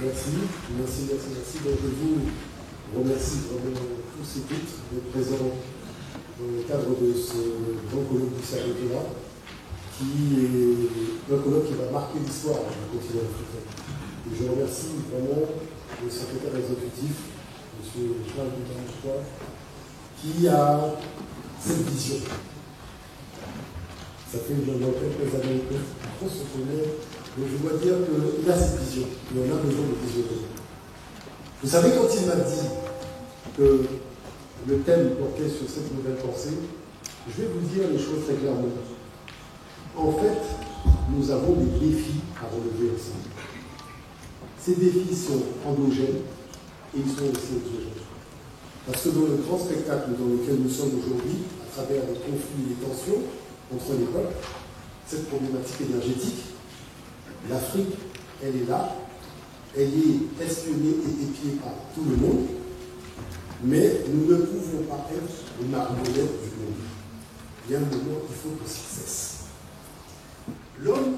Merci. Donc je vous remercie vraiment tous et toutes d'être présents dans le cadre de ce grand colloque du Cercle-là, qui est un colloque qui va marquer l'histoire du continent africain. Et je remercie vraiment le secrétaire exécutif, M. Charles Dubois, qui a cette vision. Ça fait maintenant quelques années qu'on se connaît, mais je dois dire qu'il a cette vision, et on a besoin de visionner. Vous savez, quand il m'a dit que le thème portait sur cette nouvelle pensée, je vais vous dire les choses très clairement. En fait, nous avons des défis à relever ensemble. Ces défis sont endogènes et ils sont aussi exogènes. Parce que dans le grand spectacle dans lequel nous sommes aujourd'hui, à travers les conflits et les tensions entre les peuples, cette problématique énergétique, l'Afrique, elle est là, elle est espionnée et épiée par tout le monde, mais nous ne pouvons pas être une marionnette du monde. Il y a un moment, il faut que ça cesse. L'homme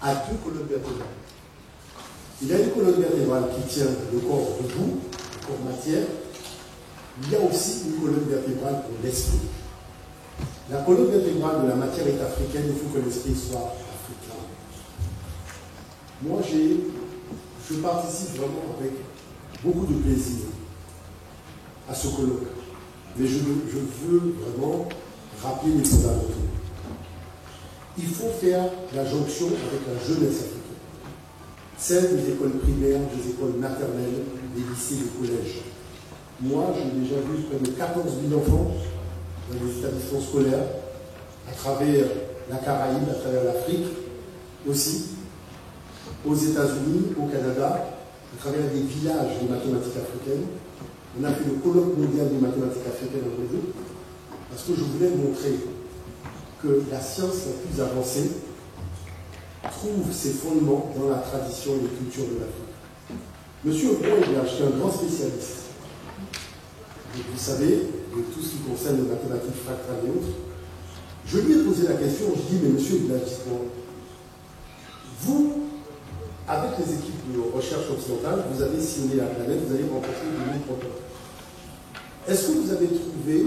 a deux colonnes vertébrales. Il y a une colonne vertébrale qui tient le corps debout, le corps matière. Il y a aussi une colonne vertébrale pour l'esprit. La colonne vertébrale de la matière est africaine, il faut que l'esprit soit africain. Moi, je participe vraiment avec beaucoup de plaisir à ce colloque. Mais je veux vraiment rappeler les fondamentaux. Il faut faire la jonction avec la jeunesse africaine. Celle des écoles primaires, des écoles maternelles, des lycées, des collèges. Moi, j'ai déjà vu près de 14 000 enfants dans les établissements scolaires, à travers la Caraïbe, à travers l'Afrique, aussi, aux États-Unis, au Canada, à travers des villages de mathématiques africaines. On a fait le colloque mondial des mathématiques africaines en Brésil, parce que je voulais montrer que la science la plus avancée trouve ses fondements dans la tradition et les cultures de l'Afrique. Monsieur Aubin, il a acheté un grand spécialiste. Vous savez, de tout ce qui concerne les mathématiques fractales et autres. Je lui ai posé la question, je dis, mais monsieur Blagis, vous, avec les équipes de recherche occidentale, vous avez sillonné la planète, vous avez rencontré de nouveaux peuples. Est-ce que vous avez trouvé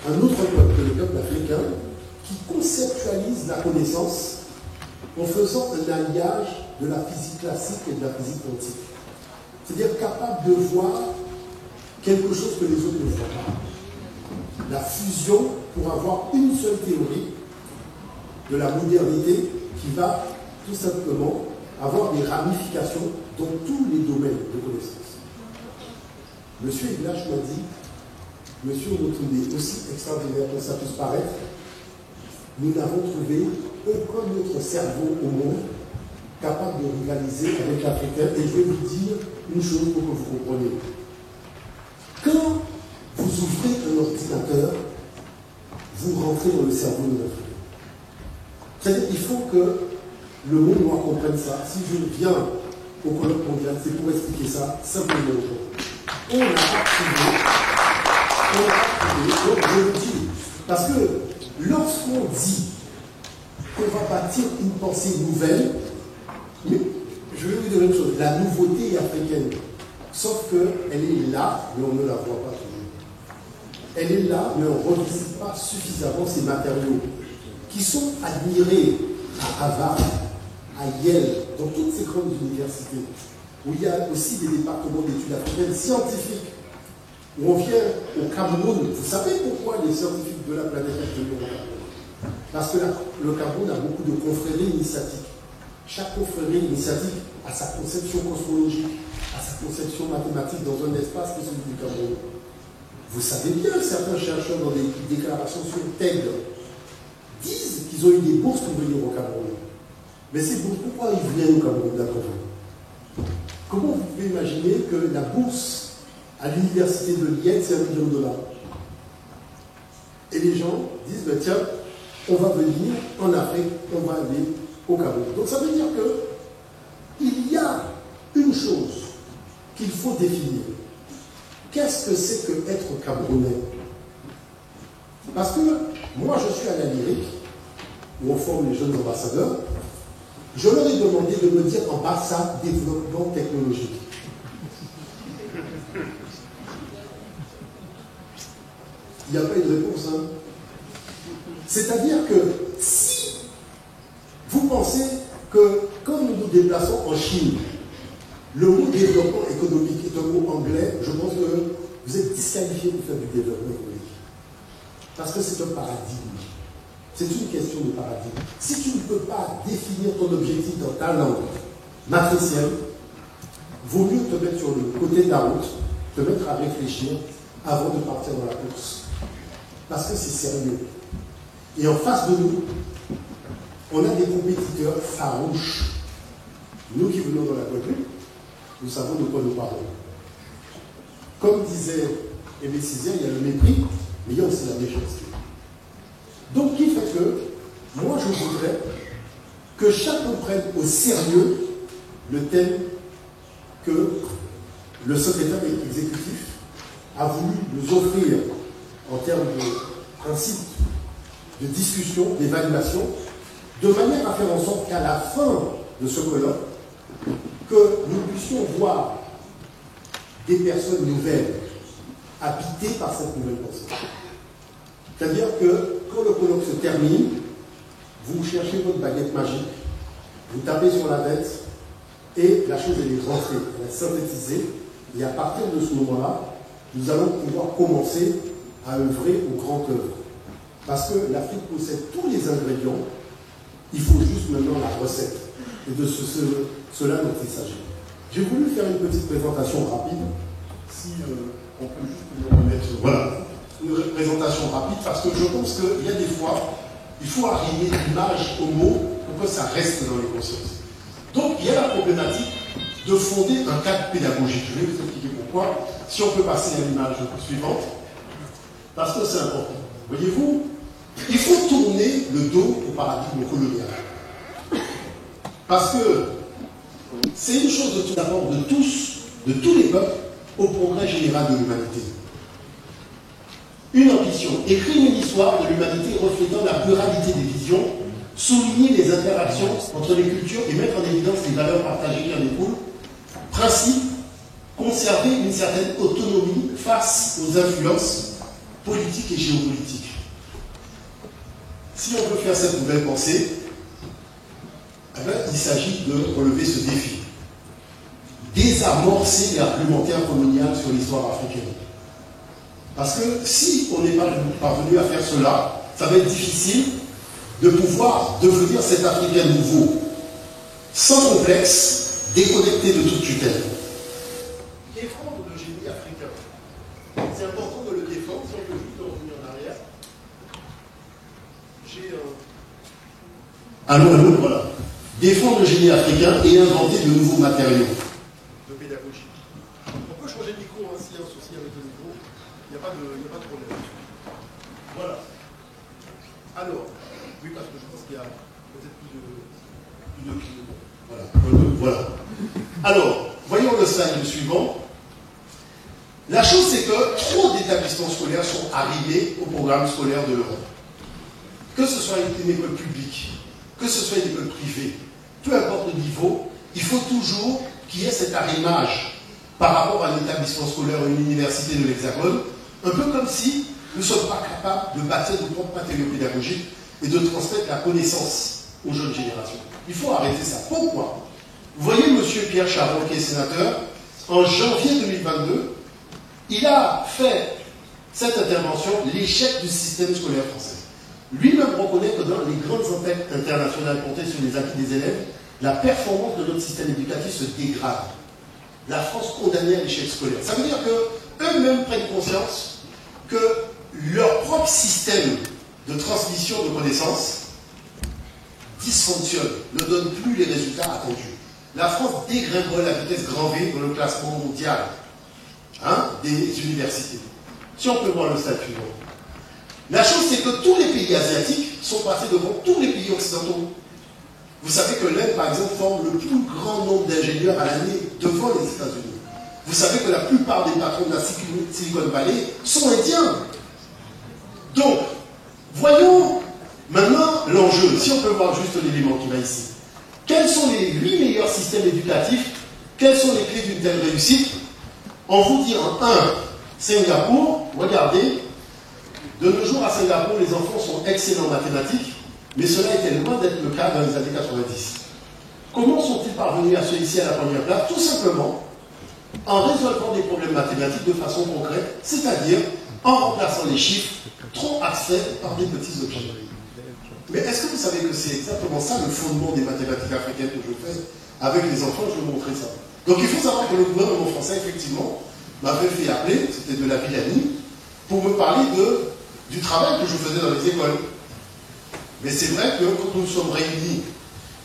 un autre peuple que le peuple africain qui conceptualise la connaissance en faisant un alliage de la physique classique et de la physique quantique? C'est-à-dire capable de voir quelque chose que les autres ne voient pas. La fusion pour avoir une seule théorie de la modernité qui va tout simplement avoir des ramifications dans tous les domaines de connaissance. Monsieur Ignache m'a dit, monsieur Motoundé, aussi extraordinaire que ça puisse paraître, nous n'avons trouvé aucun autre cerveau au monde capable de rivaliser avec l'Africain. Et je vais vous dire une chose pour que vous compreniez. Quand vous ouvrez un ordinateur, vous rentrez dans le cerveau de l'Africain. C'est-à-dire qu'il faut que le monde noir comprenne ça. Si je viens au colloque mondial, c'est pour expliquer ça simplement. On n'a pas trouvé, donc je le dis, parce que lorsqu'on dit qu'on va bâtir une pensée nouvelle, mais je vais vous dire une chose, la nouveauté est africaine. Sauf qu'elle est là, mais on ne la voit pas toujours. Elle est là, mais on ne revisite pas suffisamment ces matériaux qui sont admirés à Harvard, à Yale, dans toutes ces grandes universités, où il y a aussi des départements d'études africaines scientifiques, où on vient au Cameroun. Vous savez pourquoi les scientifiques de la planète sont venus au Cameroun? Parce que le Cameroun a beaucoup de confréries initiatiques. Chaque confrérie initiatique a sa conception cosmologique, à sa conception mathématique dans un espace qui est celui du Cameroun. Vous savez bien que certains chercheurs dans des déclarations sur TED disent qu'ils ont eu des bourses pour venir au Cameroun. Mais c'est pourquoi ils viennent au Cameroun, d'accord? Comment vous pouvez imaginer que la bourse à l'université de Lyon, c'est $1 million? Et les gens disent, ben tiens, on va venir en Afrique, on va aller au Cameroun. Donc ça veut dire que il y a une chose qu'il faut définir. Qu'est-ce que c'est que être Camerounais? Parce que moi, je suis à la lyrique, où on forme les jeunes ambassadeurs, Je leur ai demandé de me dire en bas ça, développement technologique. Il n'y a pas eu de réponse. Hein. C'est-à-dire que si vous pensez que quand nous nous déplaçons en Chine, le mot développement économique est un mot anglais, je pense que vous êtes disqualifié pour faire du développement économique. Parce que c'est un paradigme. C'est une question de paradigme. Si tu ne peux pas définir ton objectif dans ta langue matricielle, vaut mieux te mettre sur le côté de la route, te mettre à réfléchir avant de partir dans la course. Parce que c'est sérieux. Et en face de nous, on a des compétiteurs farouches. Nous qui venons dans la Guadeloupe, nous savons de quoi nous parlons. Comme disait Aimé Césaire, il y a le mépris, mais il y a aussi la méchanceté. Donc, qui fait que, moi je voudrais que chacun prenne au sérieux le thème que le secrétaire exécutif a voulu nous offrir en termes de principe, de discussion, d'évaluation, de manière à faire en sorte qu'à la fin de ce colloque, que nous puissions voir des personnes nouvelles habitées par cette nouvelle pensée. C'est-à-dire que quand le colloque se termine, vous cherchez votre baguette magique, vous tapez sur la bête et la chose elle est rentrée, elle est synthétisée, et à partir de ce moment-là, nous allons pouvoir commencer à œuvrer au grand œuvre. Parce que l'Afrique possède tous les ingrédients, il faut juste maintenant la recette. Et de cela dont il s'agit. J'ai voulu faire une petite présentation rapide, si on peut juste nous remettre, voilà, une présentation rapide, parce que je pense qu'il y a des fois, il faut arriver l'image au mot pour que ça reste dans les consciences. Donc, il y a la problématique de fonder un cadre pédagogique. Je vais vous expliquer pourquoi. Si on peut passer à l'image suivante, parce que c'est important. Voyez-vous, il faut tourner le dos au paradigme colonial. Parce que c'est une chose de tout d'abord de tous les peuples, au progrès général de l'humanité. Une ambition, écrire une histoire de l'humanité reflétant la pluralité des visions, souligner les interactions entre les cultures et mettre en évidence les valeurs partagées qui en découlent. Principe, conserver une certaine autonomie face aux influences politiques et géopolitiques. Si on veut faire cette nouvelle pensée, eh bien, il s'agit de relever ce défi. Désamorcer l'argumentaire colonial sur l'histoire africaine. Parce que si on n'est pas parvenu à faire cela, ça va être difficile de pouvoir devenir cet Africain nouveau, sans complexe, déconnecté de toute tutelle. Défendre le génie africain. C'est important de le défendre, si on peut juste revenir en arrière. Allô, voilà. Défendre le génie africain et inventer de nouveaux matériaux de pédagogie. On peut changer de micro, hein, s'il y a un souci avec le micro, il n'y a pas de problème. Voilà. Alors, oui, parce que je pense qu'il y a peut-être plus de voilà. Voilà. Alors, voyons le slide suivant. La chose, c'est que trop d'établissements scolaires sont arrivés au programme scolaire de l'Europe. Que ce soit une école publique, que ce soit une école privée, peu importe le niveau, il faut toujours qu'il y ait cet arrimage par rapport à un établissement scolaire ou une université de l'Hexagone, un peu comme si nous ne sommes pas capables de bâtir nos propres matériaux pédagogiques et de transmettre la connaissance aux jeunes générations. Il faut arrêter ça. Pourquoi? Vous voyez M. Pierre Charon, qui est sénateur, en janvier 2022, il a fait cette intervention, l'échec du système scolaire français. Lui-même reconnaît que dans les grandes enquêtes internationales portées sur les acquis des élèves, la performance de notre système éducatif se dégrade. La France condamnée à l'échec scolaire. Ça veut dire qu'eux-mêmes prennent conscience que leur propre système de transmission de connaissances dysfonctionne, ne donne plus les résultats attendus. La France dégringole à vitesse grand V dans le classement mondial des universités. Si on peut voir le stade suivant. La chose, c'est que tous les pays asiatiques sont passés devant tous les pays occidentaux. Vous savez que l'Inde, par exemple, forme le plus grand nombre d'ingénieurs à l'année devant les États-Unis. Vous savez que la plupart des patrons de la Silicon Valley sont indiens. Donc, voyons maintenant l'enjeu. Si on peut voir juste l'élément qui va ici. Quels sont les 8 meilleurs systèmes éducatifs? Quelles sont les clés d'une telle réussite? On vous dit en 1, Singapour, regardez, de nos jours à Singapour, les enfants sont excellents en mathématiques, mais cela était loin d'être le cas dans les années 90. Comment sont-ils parvenus à ceux ici à la première place? Tout simplement en résolvant des problèmes mathématiques de façon concrète, c'est-à-dire en remplaçant les chiffres trop abstraits par des petits objets. Mais est-ce que vous savez que c'est exactement ça le fondement des mathématiques africaines que je fais avec les enfants? Je vais vous montrer ça. Donc il faut savoir que le gouvernement français, effectivement, m'avait fait appeler, c'était de la Villanie, pour me parler du travail que je faisais dans les écoles. Mais c'est vrai que quand nous sommes réunis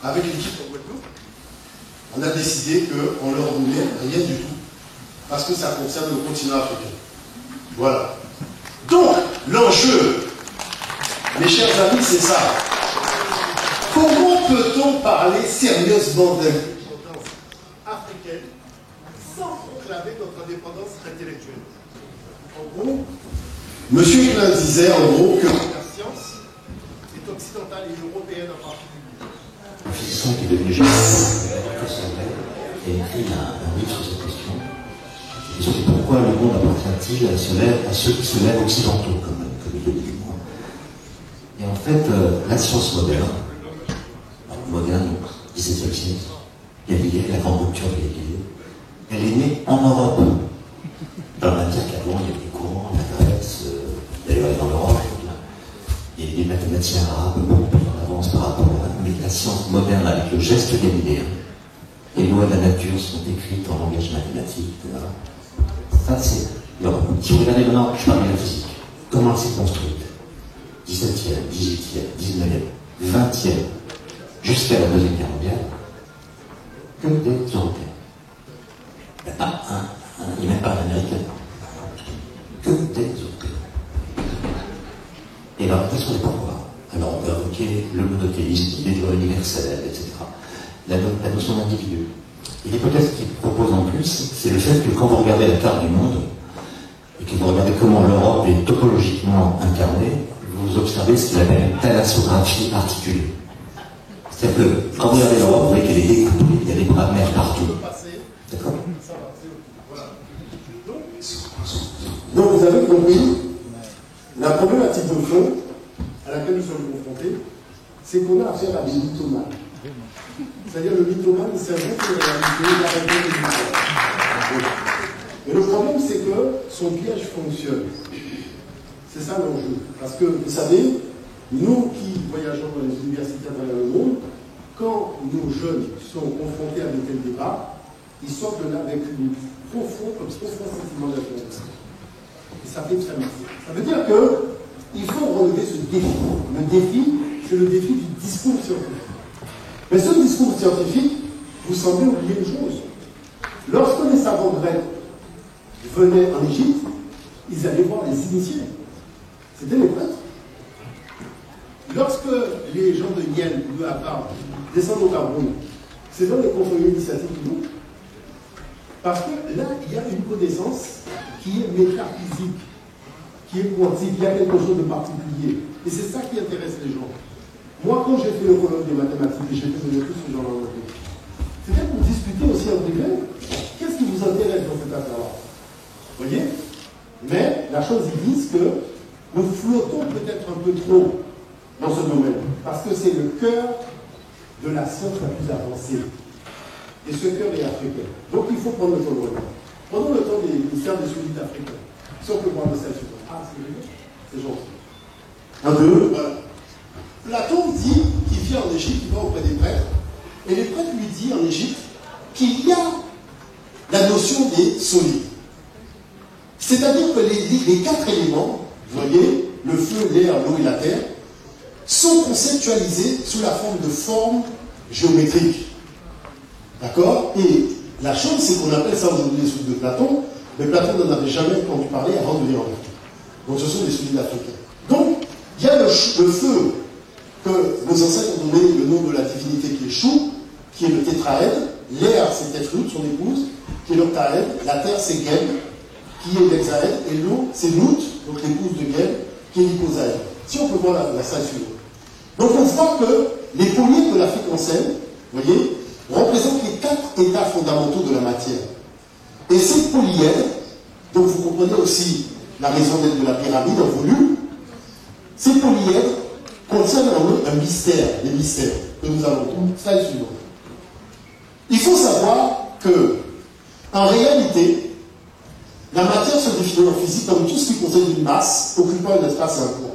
avec l'équipe en Guadeloupe, on a décidé qu'on leur donnait rien du tout. Parce que ça concerne le continent africain. Voilà. Donc, l'enjeu, mes chers amis, c'est ça. Comment peut-on parler sérieusement d'indépendance africaine sans proclamer notre indépendance intellectuelle? En gros, M. Klein disait en gros que la science est occidentale et européenne en particulier. Un physicien qui est devenu général a écrit un livre sur cette question. Et sur pourquoi le monde appartient-il à ceux qui se lèvent occidentaux, comme il le dit. Et en fait, la science moderne, 17e siècle, Galilée, la grande rupture de Galilée, elle est née en Europe. Dans la matière qu'avant, il y avait des courants, la Grèce, d'ailleurs dans l'Europe, il y a des mathématiciens arabes beaucoup plus en avance par rapport à la science moderne avec le geste galiléen. Les lois de la nature sont écrites en langage mathématique, etc. Ça, c'est l'Europe. Si vous regardez maintenant, je parle de la physique. Comment elle s'est construite? 17e, 18e, 19e, 20e, jusqu'à la Deuxième Guerre mondiale, que des Européens. Il n'y a pas il n'y a même pas un Américain. Que des Européens. Et alors, la question est pourquoi? Alors, on peut invoquer le monothéisme, l'idée de loi universelle, etc. La notion d'individu. Et l'hypothèse qu'il propose en plus, c'est le fait que quand vous regardez la carte du monde, et que vous regardez comment l'Europe est topologiquement incarnée, vous observez ce qu'il appelle une thalassographie articulée. C'est-à-dire que quand vous regardez l'Europe, vous voyez qu'elle est découpée, il y a des bras de mer partout. D'accord? Donc vous avez compris, la problématique de fond à laquelle nous sommes confrontés, c'est qu'on a affaire à des mythomanes. C'est-à-dire le mythomane, c'est un vrai qui est la réalité de l'histoire. Et le problème, c'est que son piège fonctionne. C'est ça l'enjeu. Parce que, vous savez, nous qui voyageons dans les universités à travers le monde, quand nos jeunes sont confrontés à de tels débats, ils sortent de là avec un profond sentiment d'influence. Et ça fait très mal. Ça veut dire qu'il faut relever ce défi. Le défi, c'est le défi du discours scientifique. Mais ce discours scientifique, vous semblez oublier une chose. Lorsque les savants grecs venaient en Égypte, ils allaient voir les initiés. C'était les prêtres. Lorsque les gens de Niel ou de Akar descendent au Cameroun, c'est dans les conseillers initiatiques qui vont. Parce que là, il y a une connaissance qui est métaphysique, qui est quantique, il y a quelque chose de particulier. Et c'est ça qui intéresse les gens. Moi, quand j'ai fait le colloque des mathématiques, et j'ai fait de tous ces gens-là, c'était pour discuter aussi en privé. Qu'est-ce qui vous intéresse dans cette affaire-là? Vous voyez? Mais la chose, ils disent que nous flottons peut-être un peu trop dans ce domaine, parce que c'est le cœur de la science la plus avancée. Et ce cœur est africain. Donc il faut prendre le temps de regarder. Prenons le temps de faire des solides africains. Si on peut voir de ça, c'est gentil. Un, deux, voilà. Platon dit qu'il vient en Égypte, il va auprès des prêtres, et les prêtres lui disent en Égypte qu'il y a la notion des solides. C'est-à-dire que les 4 éléments, vous voyez, le feu, l'air, l'eau et la terre, sont conceptualisés sous la forme de formes géométriques. D'accord? Et la chose, c'est qu'on appelle ça aujourd'hui les solides de Platon, mais Platon n'en avait jamais entendu parler avant de venir en Afrique. Donc ce sont des solides africains. Donc, il y a le feu que nos ancêtres ont donné le nom de la divinité qui est Chou, qui est le tétraède. L'air, c'est Tétrut, son épouse, qui est l'octaède. La terre, c'est Geb, qui est l'hexaède. Et l'eau, c'est Nout, donc l'épouse de Geb, qui est l'hyposaède. Si on peut voir la slide suivante. Donc on voit que les pommiers de l'Afrique ancienne vous voyez, représentent les 4 états fondamentaux de la matière. Et ces polyèdres, donc vous comprenez aussi la raison d'être de la pyramide en volume, ces polyèdres contiennent en eux un mystère, des mystères que nous allons trouver. Slide suivant. Il faut savoir que, en réalité, la matière se définit en physique comme tout ce qui possède une masse occupant un espace et un point.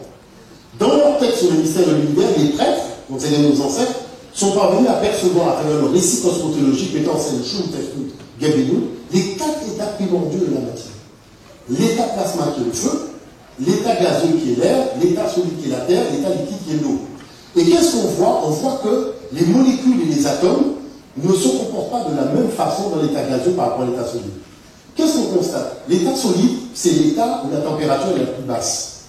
Dans leur texte sur le mystère de l'univers, les prêtres, dont c'est nos ancêtres, sont parvenus à percevoir à travers le récit cosmologique mettant en scène Shum, Tefnut, Gebenu, les 4 états primordiaux de la matière. L'état plasmatique qui est le feu, l'état gazeux qui est l'air, l'état solide qui est la terre, l'état liquide qui est l'eau. Et qu'est-ce qu'on voit? On voit que les molécules et les atomes ne se comportent pas de la même façon dans l'état gazeux par rapport à l'état solide. Qu'est-ce qu'on constate? L'état solide, c'est l'état où la température est la plus basse.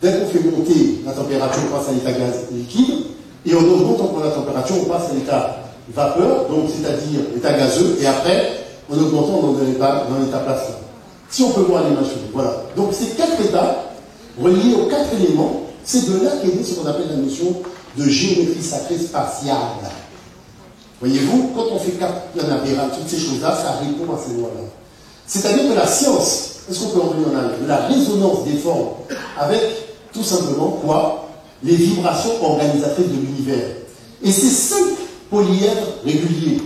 Dès qu'on fait monter la température, on passe à l'état gaz liquide, et en augmentant la température, on passe à l'état vapeur, donc c'est-à-dire l'état gazeux, et après, en augmentant dans l'état plasma. Si on peut voir les machines, voilà. Donc ces 4 états, reliés aux 4 éléments, c'est de là qu'est née ce qu'on appelle la notion de géométrie sacrée spatiale. Voyez-vous, quand on fait Kaplan-Aberrant, toutes ces choses-là, ça répond à ces lois-là. C'est-à-dire que la science, est-ce qu'on peut en venir en arrière, de la résonance des formes avec tout simplement quoi? Les vibrations organisatrices de l'univers. Et ces 5 polyèdres réguliers,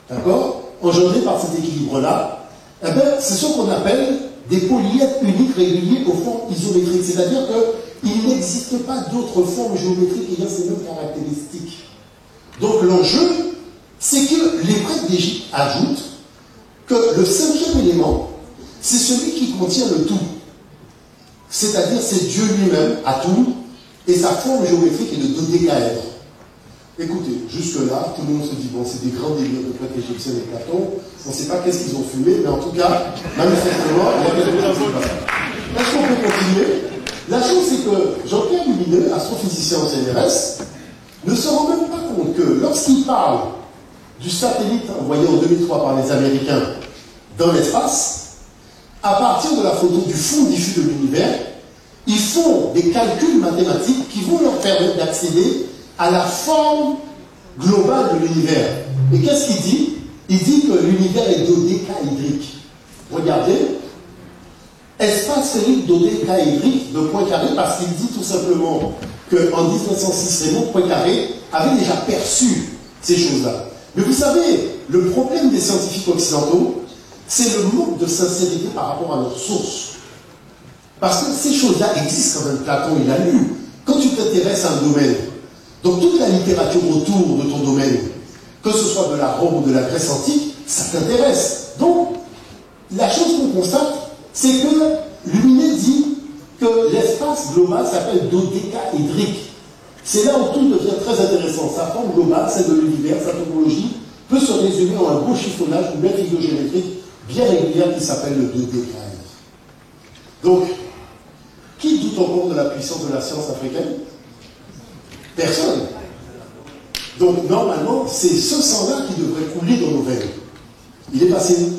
d'accord, engendrés par cet équilibre-là, eh bien, c'est ce qu'on appelle des polyèdres uniques réguliers aux formes isométriques. C'est-à-dire qu'il n'existe pas d'autres formes géométriques ayant ces mêmes caractéristiques. Donc l'enjeu, c'est que les prêtres d'Égypte ajoutent que le 5e élément, c'est celui qui contient le tout. C'est-à-dire, c'est Dieu lui-même, Atum, et sa forme géométrique est le dodécaèdre. Écoutez, jusque-là, tout le monde se dit, bon, c'est des grands délires de prêtres égyptiens et Platon, on ne sait pas qu'est-ce qu'ils ont fumé, mais en tout cas, manifestement, il y a quelque chose qui passe. Est-ce qu'on peut continuer? La chose, c'est que Jean-Pierre Lumineux, astrophysicien au CNRS, ne se rend même pas compte que lorsqu'il parle du satellite envoyé en 2003 par les Américains dans l'espace, à partir de la photo du fond diffus de l'univers, ils font des calculs mathématiques qui vont leur permettre d'accéder à la forme globale de l'univers. Et qu'est-ce qu'il dit? Il dit que l'univers est dodécaédrique. Regardez, espace sphérique dodécaédrique de Poincaré, parce qu'il dit tout simplement qu'en 1906, Raymond Poincaré avait déjà perçu ces choses-là. Mais vous savez, le problème des scientifiques occidentaux, c'est le manque de sincérité par rapport à leurs sources. Parce que ces choses-là existent quand même. Platon, il a lu. Quand tu t'intéresses à un domaine, donc toute la littérature autour de ton domaine, que ce soit de la Rome ou de la Grèce antique, ça t'intéresse. Donc, la chose qu'on constate, c'est que Lumineux dit que l'espace global s'appelle dodécaédrique. C'est là où tout devient très intéressant. Sa forme globale, celle de l'univers, sa topologie, peut se résumer en un beau chiffonnage, une belle figure géométrique bien régulière qui s'appelle le dodécaèdre. Donc, qui doute encore de la puissance de la science africaine? Personne. Donc, normalement, c'est ce sang-là qui devrait couler dans nos veines. Il est passé où?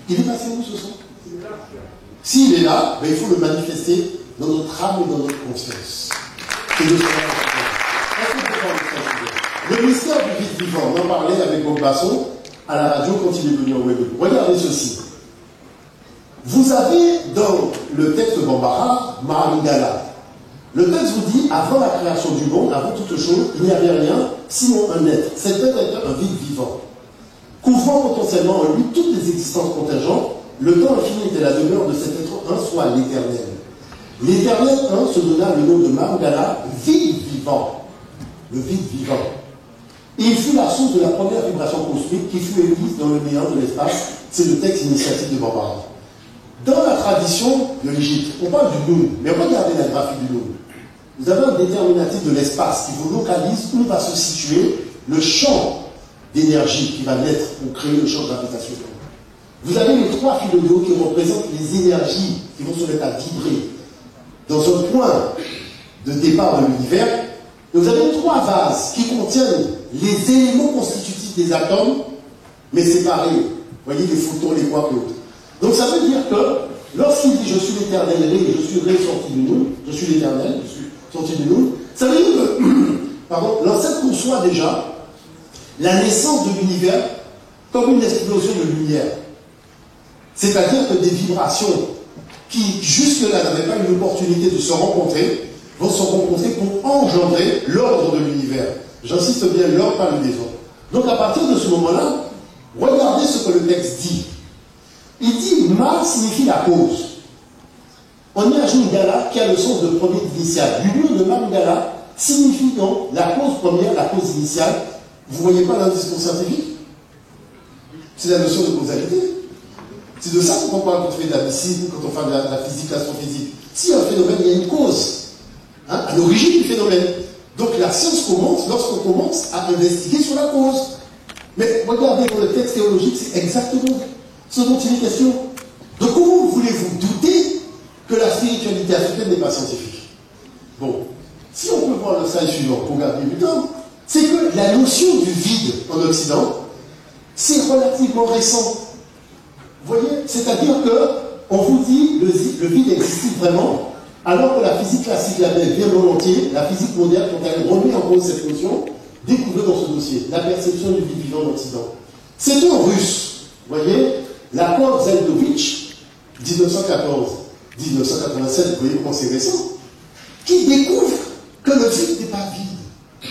Il est passé où, ce sang? S'il est là, ben, il faut le manifester dans notre âme et dans notre conscience. C'est le sang. Le mystère du vide vivant, on en parlait avec Bob Basson à la radio quand il est venu au web. Regardez ceci. Vous avez dans le texte Bambara, Mahamingala. Le texte vous dit, avant la création du monde, avant toute chose, il n'y avait rien, sinon un être. Cet être était un vide vivant, couvrant potentiellement en lui toutes les existences contingentes. Le temps infini était la demeure de cet être un, soit l'éternel. L'éternel un se donna le nom de Mahamingala, vide vivant. Le vide vivant. Et il fut la source de la première vibration cosmique qui fut émise dans le néant de l'espace. C'est le texte initiatique de Bambara. Dans la tradition de l'Égypte, on parle du Noun, mais regardez la graphie du Noun. Vous avez un déterminatif de l'espace qui vous localise où va se situer le champ d'énergie qui va naître pour créer le champ gravitationnel. Vous avez les 3 fils de haut qui représentent les énergies qui vont se mettre à vibrer dans un point de départ de l'univers. Et vous avez 3 vases qui contiennent les éléments constitutifs des atomes, mais séparés. Vous voyez, les photons, les quarks, l'autre. Donc ça veut dire que lorsqu'il dit je suis l'éternel ré, je suis ré sorti du nous, je suis l'éternel, je suis sorti du nous, ça veut dire que, pardon, l'ancêtre conçoit déjà la naissance de l'univers comme une explosion de lumière. C'est-à-dire que des vibrations qui jusque-là n'avaient pas une opportunité de se rencontrer, vont se rencontrer pour engendrer l'ordre de l'univers. J'insiste bien, l'ordre par le désordre. Donc à partir de ce moment-là, regardez ce que le texte dit. Il dit Ma signifie la cause. On y ajoute Gala qui a le sens de premier initial. L'union de Mam Gala signifie donc la cause première, la cause initiale. Vous ne voyez pas l'indice scientifique? C'est la notion de causalité. C'est de ça qu'on parle quand on fait de la médecine, quand on fait de la physique, l'astrophysique. Si un phénomène, il y a une cause à l'origine du phénomène. Donc la science commence lorsqu'on commence à investiguer sur la cause. Mais regardez dans le texte théologique, c'est exactement ce dont il est question. Donc comment voulez-vous douter que la spiritualité africaine n'est pas scientifique? Bon, si on peut voir le slide suivant pour garder du temps, c'est que la notion du vide en Occident, c'est relativement récent. Vous voyez? C'est-à-dire qu'on vous dit le vide existe vraiment, alors que la physique classique l'avait bien volontiers, la physique moderne, quand elle remet en cause cette notion, découvre dans ce dossier la perception du vide vivant en Occident. C'est un russe, vous voyez, Lakov Zeldovitch, 1914-1987, vous voyez comment c'est récent, qui découvre que le vide n'est pas vide.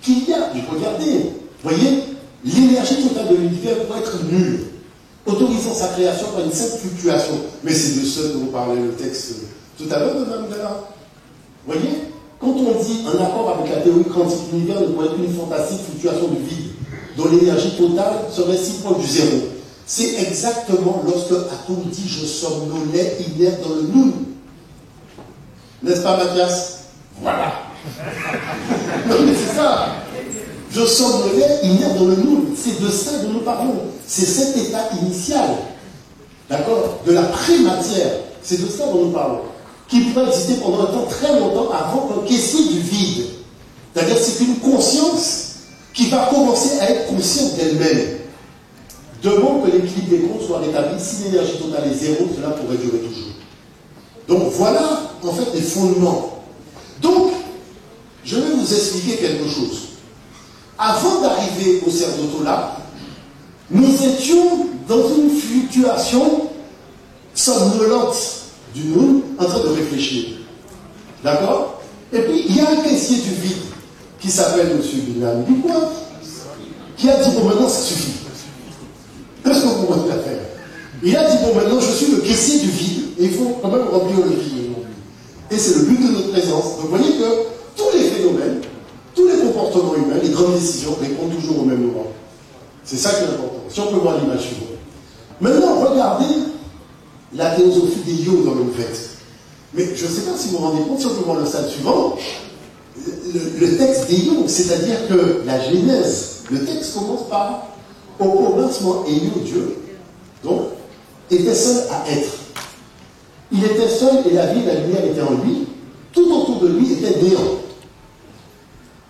Qu'il y a, regardez, vous voyez, l'énergie totale de l'univers pourrait être nulle, autorisant sa création par une simple fluctuation. Mais c'est de ce dont parlait le texte tout à l'heure de Mme Gala. Vous voyez, quand on dit en accord avec la théorie quantique, l'univers ne pourrait être qu'une fantastique fluctuation du vide, dont l'énergie totale serait si proche du zéro. C'est exactement lorsque Atom dit je somnolais inerte dans le nous. N'est-ce pas, Mathias? Voilà. Non, mais c'est ça. Je somnolais inerte dans le nous. C'est de ça dont nous parlons. C'est cet état initial, d'accord, de la prématière. C'est de ça dont nous parlons. Qui pourrait exister pendant un temps très longtemps avant qu'on caissier du vide. C'est-à-dire c'est une conscience qui va commencer à être consciente d'elle-même. Devant que l'équilibre des comptes soit rétabli, si l'énergie totale est zéro, cela pourrait durer toujours. Donc voilà, en fait, les fondements. Donc, je vais vous expliquer quelque chose. Avant d'arriver au Cerdotola, nous étions dans une fluctuation somnolente du nous, en train de réfléchir. D'accord? Et puis, il y a un caissier du vide qui s'appelle M. Bilan Dupoint, qui a dit, bon, maintenant, ça suffit. Qu'est-ce qu'on pourrait faire? Il a dit, bon, maintenant, je suis le caissier du vide, et il faut quand même remplir le vide. Et c'est le but de notre présence. Donc, vous voyez que tous les phénomènes, tous les comportements humains, les grandes décisions répondent toujours au même moment. C'est ça qui est important. Si on peut voir l'image suivante. Maintenant, regardez la théosophie des Yo dans le fait. Mais je ne sais pas si vous vous rendez compte, si on peut voir le stade suivant, le texte des Yo, c'est-à-dire que la Genèse, le texte commence par au commencement, Yo, Dieu, donc, était seul à être. Il était seul et la vie, la lumière était en lui. Tout autour de lui était néant.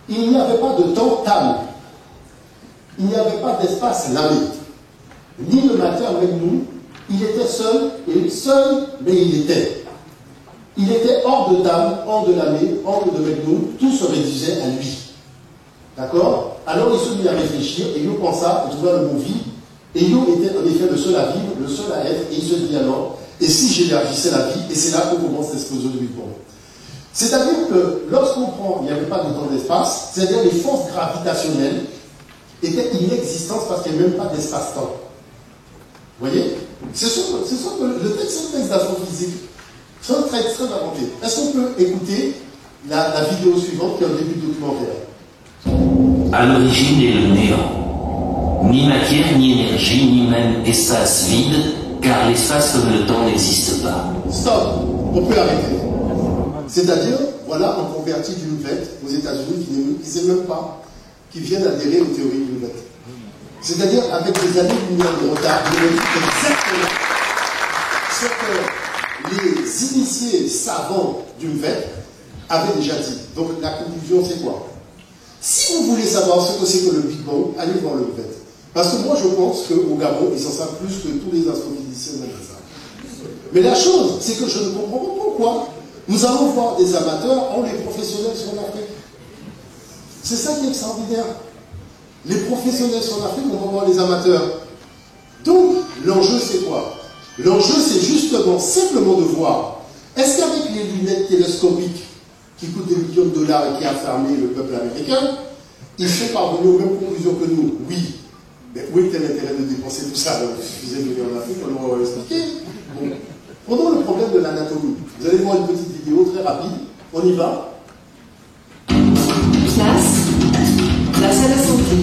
Il n'y avait pas de temps tam. Il n'y avait pas d'espace lamé. Ni le matin avec nous. Il était seul, et seul, mais il était. Il était hors de tam, hors de lamé, hors de nous. Tout se réduisait à lui. D'accord? Alors il se mit à réfléchir, et Yo pensa, il trouva le mot vie. Et Yo était en effet le seul à vivre, le seul à être, et il se dit alors, et si j'élargissais la vie, et c'est là qu'on commence l'explosion du Big Bang. C'est-à-dire que lorsqu'on prend, il n'y avait pas de temps d'espace, c'est-à-dire les forces gravitationnelles étaient inexistantes parce qu'il n'y avait même pas d'espace-temps. Vous voyez? C'est sûr que le texte, c'est un texte d'astrophysique. C'est un très extrait inventé. Est-ce qu'on peut écouter la vidéo suivante qui est au début du documentaire? À l'origine est le néant. Ni matière, ni énergie, ni même espace vide, car l'espace comme le temps n'existe pas. Stop! On peut arrêter. C'est-à-dire, voilà un converti du Nouvel aux États-Unis qui ne sait même pas, qui viennent adhérer aux théories du Nouvel. C'est-à-dire, avec des années-lumière de retard, il nous dit exactement ce que les initiés savants du Nouvel avaient déjà dit. Donc, la conclusion, c'est quoi? Si vous voulez savoir ce que c'est que le Big Bang, allez voir le Nouvel. Parce que moi, je pense qu'au Gabon, ils en savent plus que tous les astrophysiciens de ça. Mais la chose, c'est que je ne comprends pas pourquoi nous allons voir des amateurs, les professionnels sur l'Afrique. C'est ça qui est extraordinaire. Les professionnels sont en Afrique, on va voir les amateurs. Donc, l'enjeu, c'est quoi? L'enjeu, c'est justement, simplement de voir, est-ce qu'avec les lunettes télescopiques qui coûtent des millions de dollars et qui a fermé le peuple américain, ils sont parvenus aux mêmes conclusions que nous? Oui. Mais où était l'intérêt de dépenser tout ça? Il suffisait de venir en Afrique, on l'aurait expliqué. Bon. Prenons le problème de l'anatomie. Vous allez voir une petite vidéo très rapide. On y va. Place à la santé.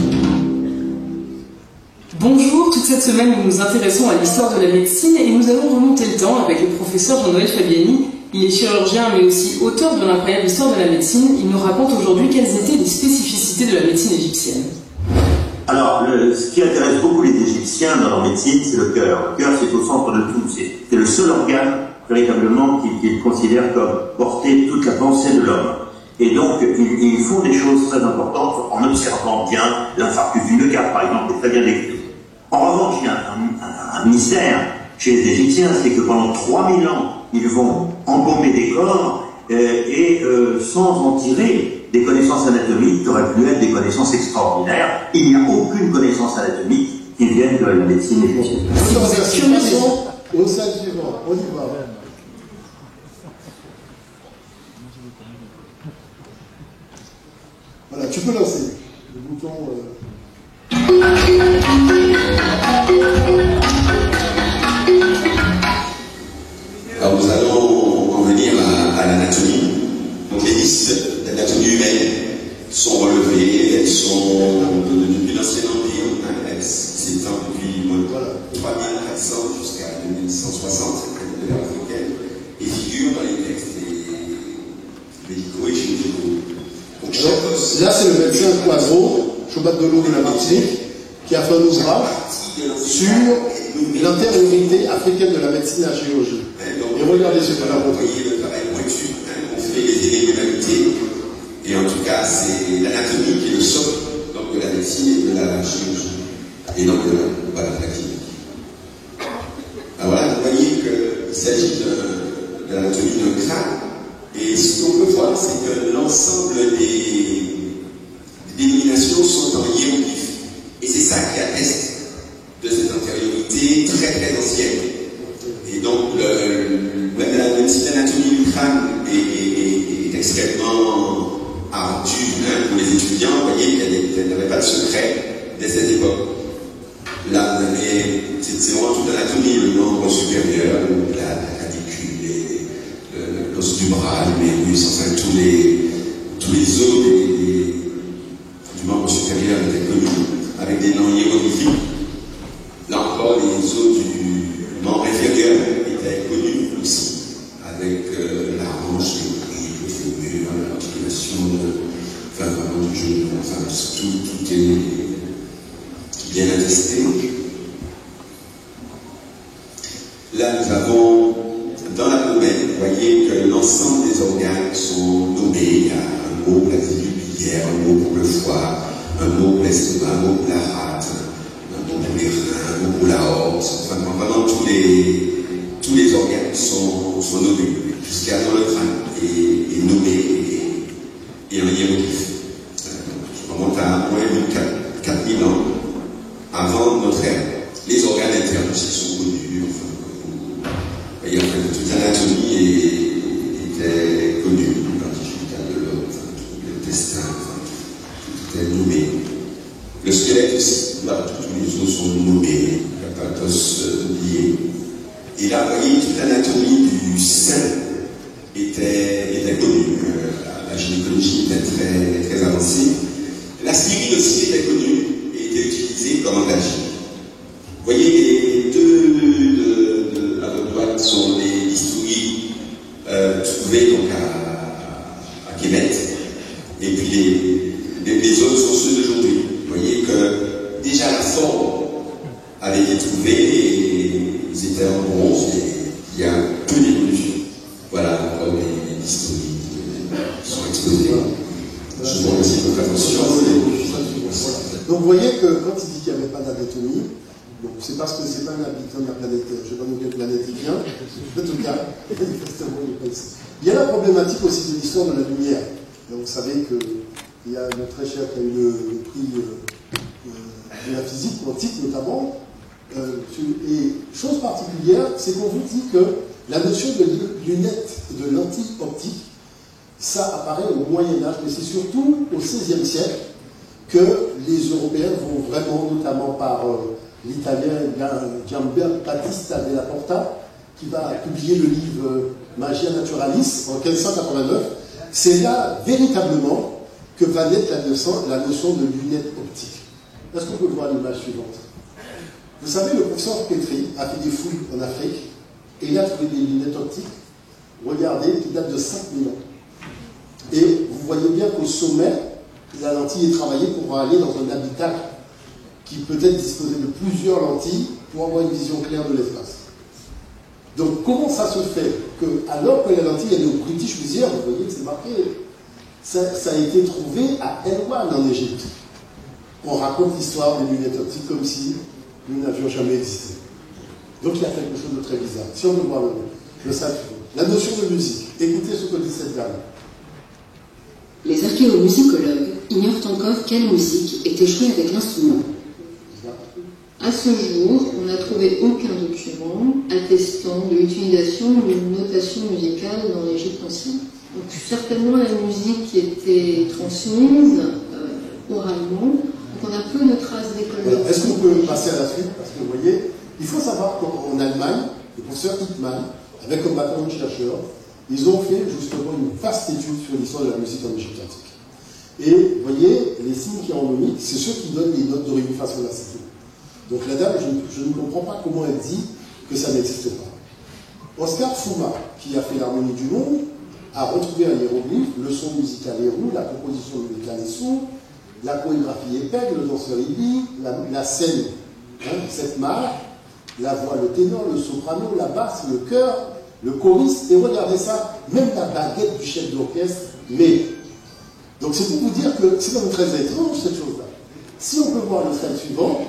Bonjour, toute cette semaine nous nous intéressons à l'histoire de la médecine et nous allons remonter le temps avec le professeur Jean-Noël Fabiani. Il est chirurgien mais aussi auteur de l'incroyable histoire de la médecine. Il nous raconte aujourd'hui quelles étaient les spécificités de la médecine égyptienne. Alors, ce qui intéresse beaucoup les Égyptiens dans leur médecine, c'est le cœur. Le cœur, c'est au centre de tout. C'est le seul organe, véritablement, qu'ils considèrent comme porter toute la pensée de l'homme. Et donc, ils font des choses très importantes en observant bien l'infarctus du myocarde, par exemple, est très bien décrit. En revanche, il y a un mystère chez les Égyptiens, c'est que pendant 3000 ans, ils vont embaumer des corps sans en tirer des connaissances anatomiques qui auraient pu être des connaissances extraordinaires. Il n'y a aucune connaissance anatomique qui vienne de la médecine égyptienne. Au stade suivant, on y va. Voilà, tu peux lancer le bouton. Alors nous allons en venir à l'anatomie. Donc les listes d'anatomie humaine sont relevées, elles sont depuis l'Ancien Empire, elles s'étendent depuis 3400 jusqu'à 2160, de l'ère africaine, et figurent dans les textes médicaux et chirurgicaux. Là, c'est le médecin Poiseau, Chobat de l'eau de la Martinique, qui a fait un ouvrage sur l'antériorité africaine de la médecine à la chirurgie. Et regardez ce que l'on montré. Le travail pointu, on fait les inégalités, et en tout cas, c'est l'anatomie qui est le socle de la médecine et de la chirurgie, et donc de la clinique. Alors là, vous voyez qu'il s'agit de l'anatomie d'un crâne. Et ce qu'on peut voir, c'est que l'ensemble des dénominations sont en hiéroglyphes. Et c'est ça qui atteste de cette antériorité très très ancienne. Et donc, même si l'anatomie du crâne est extrêmement ardue pour les étudiants, vous voyez qu'elle n'avait pas de secret dès cette époque. Là, c'est vraiment toute l'anatomie, le membre supérieur, la clavicule, l'os du bras, les muscles, enfin tous les os du membre supérieur étaient connus avec des noms hiéroglyphiques. Là encore, les os du membre inférieur étaient connus aussi, avec la hanche, le fémur, l'articulation du genou, enfin tout est bien attesté. Là, nous avons dans l'abdomen, vous voyez que l'ensemble des organes sont nommés. Il y a un mot pour la glande biliaire, un mot pour le foie, un mot pour l'estomac, un mot pour la rate, un mot pour les reins, un mot pour la horte. Enfin, vraiment, tous les organes sont nommés, jusqu'à dans le crâne, et nommés et en hiéroglyphe. Je remonte à moins de 4000 ans avant notre ère. Les organes internes aussi sont connus. Et en fait, toute l'anatomie était connue, l'articulation de l'homme, l'intestin, tout est nommé. Le squelette aussi, là, tous les os sont nommés, il n'y a pas d'os liés. Et là, vous voyez, toute l'anatomie du sein était connue. La gynécologie était très, très avancée. La styrine aussi était connue et était utilisée comme engagée. Vous voyez, les deux à votre droite sont les bistouris trouvés donc à Kémet. Et puis les autres sont ceux d'aujourd'hui. Vous voyez que déjà la forme avait été trouvée et ils étaient en bronze et il y a peu d'évolution. Voilà encore les bistouris qui sont exposés. Je vous remercie de votre attention. Donc vous voyez que quand il dit qu'il n'y avait pas d'anatomie, c'est parce que c'est pas un habitant de la planète Terre. Je ne sais pas de quelle planète il vient. En tout cas, il y a la problématique aussi de l'histoire de la lumière. Donc, vous savez qu'il y a notre très cher qui a eu le prix de la physique quantique notamment. Et chose particulière, c'est qu'on vous dit que la notion de lunette, de lentille optique, ça apparaît au Moyen-Âge, mais c'est surtout au XVIe siècle que les Européens vont vraiment, notamment par l'Italien Giambattista della Porta, qui va publier le livre Magia Naturalis en 1589, c'est là véritablement que va naître la notion de lunette optique. Est-ce qu'on peut voir l'image suivante? Vous savez, le professeur Petri a fait des fouilles en Afrique et il a trouvé des lunettes optiques, regardez, qui datent de 5000 ans. Et vous voyez bien qu'au sommet, la lentille est travaillée pour aller dans un habitat qui peut-être disposait de plusieurs lentilles pour avoir une vision claire de l'espace. Donc comment ça se fait que, alors que la lentille est au British Museum, vous voyez que c'est marqué, ça a été trouvé à Elwan en Égypte. On raconte l'histoire des lunettes optiques comme si nous n'avions jamais existé. Donc il y a quelque chose de très bizarre. Si on veut voir le sac, la notion de musique, écoutez ce que dit cette dame. Les archéomusicologues ignorent encore quelle musique était jouée avec l'instrument. À ce jour, on n'a trouvé aucun document attestant de l'utilisation d'une notation musicale dans l'Égypte ancienne. Donc certainement la musique qui était transmise oralement, donc on a peu de traces d'école. Voilà. Est-ce qu'on peut passer à la suite? Parce que vous voyez, il faut savoir qu'en Allemagne, le professeur Hickman, avec comme background chercheur, ils ont fait justement une vaste étude sur l'histoire de la musique en Égypte antique. Et vous voyez, les signes chironomiques, c'est ceux qui donnent les notes de ré mi fa sol la si. Donc la dame, je ne comprends pas comment elle dit que ça n'existe pas. Oscar Fuma, qui a fait l'harmonie du monde, a retrouvé un hiéroglyphe, le son musical est roux, la composition musicale est sourde, la chorégraphie est pègue, le danseur est bi, la scène, cette marque, la voix, le ténor, le soprano, la basse, le chœur, le choriste, et regardez ça, même la baguette du chef d'orchestre, mais. Donc c'est pour vous dire que c'est quand même très étrange cette chose-là. Si on peut voir le slide suivant,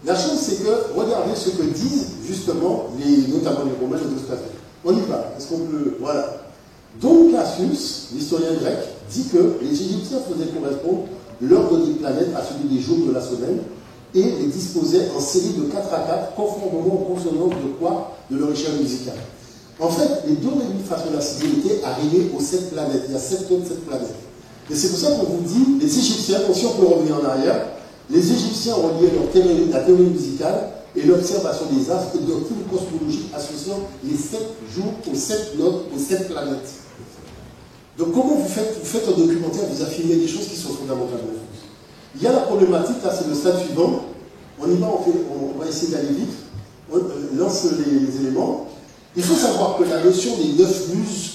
la chose c'est que, regardez ce que disent justement, notamment les Romains et les Grecs. On y va, est-ce qu'on peut. Voilà. Donc Cassius, l'historien grec, dit que les Égyptiens faisaient correspondre l'ordre des planètes à celui des jours de la semaine et les disposaient en série de 4 à 4, conformément aux consonances de quoi? De leur échelle musicale. En fait, les do, ré, mi, fa, sol, la, si étaient arrivés aux 7 planètes. Il y a 7 tonnes de 7 planètes. Et c'est pour ça qu'on vous dit, les Égyptiens, si on peut revenir en arrière, les Égyptiens reliaient la théorie musicale et l'observation des astres et de toute cosmologie associant les 7 jours aux 7 notes, aux 7 planètes. Donc comment vous faites un documentaire, vous affirmez des choses qui sont fondamentalement fausses. Il y a la problématique, là c'est le stade suivant, on y va, on va essayer d'aller vite, on lance les éléments. Il faut savoir que la notion des 9 muses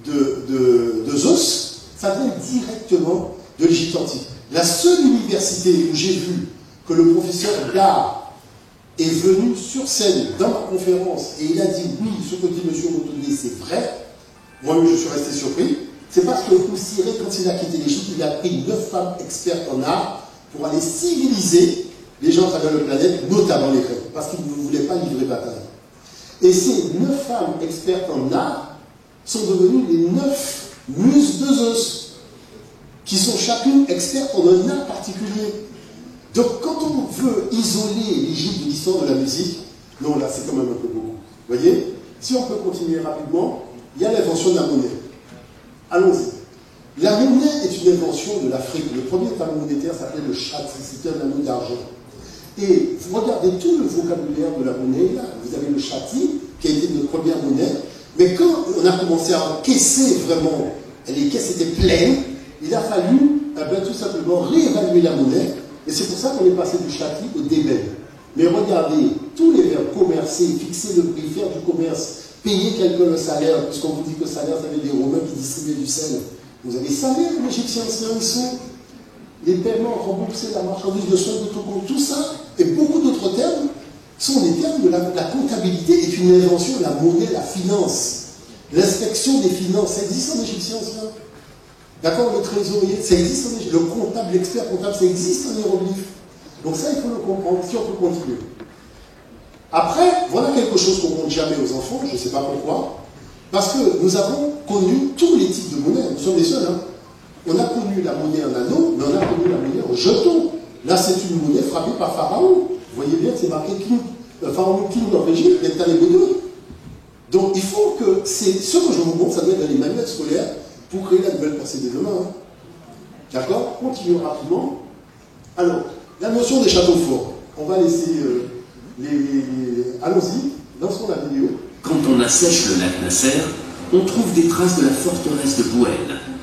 de Zeus, ça vient directement de l'Égypte antique. La seule université où j'ai vu que le professeur d'art est venu sur scène dans ma conférence et il a dit oui, ce que dit M. Motolier, c'est vrai. Moi-même, je suis resté surpris. C'est parce que Poussiré, quand il a quitté l'Égypte, il a pris 9 femmes expertes en art pour aller civiliser les gens à travers la planète, notamment les Grecs, parce qu'ils ne voulaient pas livrer bataille. Et ces 9 femmes expertes en art sont devenues les 9 muses de Zeus, qui sont chacune expertes en un art particulier. Donc quand on veut isoler l'Égypte de l'histoire de la musique, non, là c'est quand même un peu beaucoup. Vous voyez? Si on peut continuer rapidement, il y a l'invention de la monnaie. Allons-y. La monnaie est une invention de l'Afrique. Le premier tableau monétaire s'appelait le chati, c'était un anneau d'argent. Et vous regardez tout le vocabulaire de la monnaie, là, vous avez le chati, qui a été notre première monnaie, mais quand on a commencé à encaisser vraiment, les caisses étaient pleines, il a fallu tout simplement réévaluer la monnaie, et c'est pour ça qu'on est passé du chati au débel. Mais regardez, tous les verbes commercer, fixer le prix, faire du commerce, payer quelqu'un le salaire, puisqu'on vous dit que le salaire, ça veut dire des Romains qui distribuaient du sel. Vous avez salaire, l'Égyptien ancien, ils sont les paiements, rembourser la marchandise de soins de tout compte, tout ça, et beaucoup d'autres termes, sont des termes de la comptabilité, est une invention, la monnaie, la finance. L'inspection des finances, ça existe en Égyptien ancien. D'accord, le trésorier, ça existe en Égypte. Le comptable, l'expert comptable, ça existe en hiéroglyphe. Donc ça, il faut le comprendre, si on peut continuer. Après, voilà quelque chose qu'on ne montre jamais aux enfants, je ne sais pas pourquoi, parce que nous avons connu tous les types de monnaies, nous sommes les seuls. Hein. On a connu la monnaie en anneau, mais on a connu la monnaie en jeton. Là, c'est une monnaie frappée par Pharaon. Vous voyez bien que c'est marqué King, Pharaon King d'origine, il est allé Bédouin. Donc, il faut que c'est ce que je vous montre, ça doit être dans les manuels scolaires pour créer la nouvelle pensée des demain. Hein. D'accord? Continuons rapidement. Alors, la notion des châteaux forts. On va laisser allons-y, lançons la vidéo. Quand on assèche le lac Nasser, on trouve des traces de la forteresse de Bouel,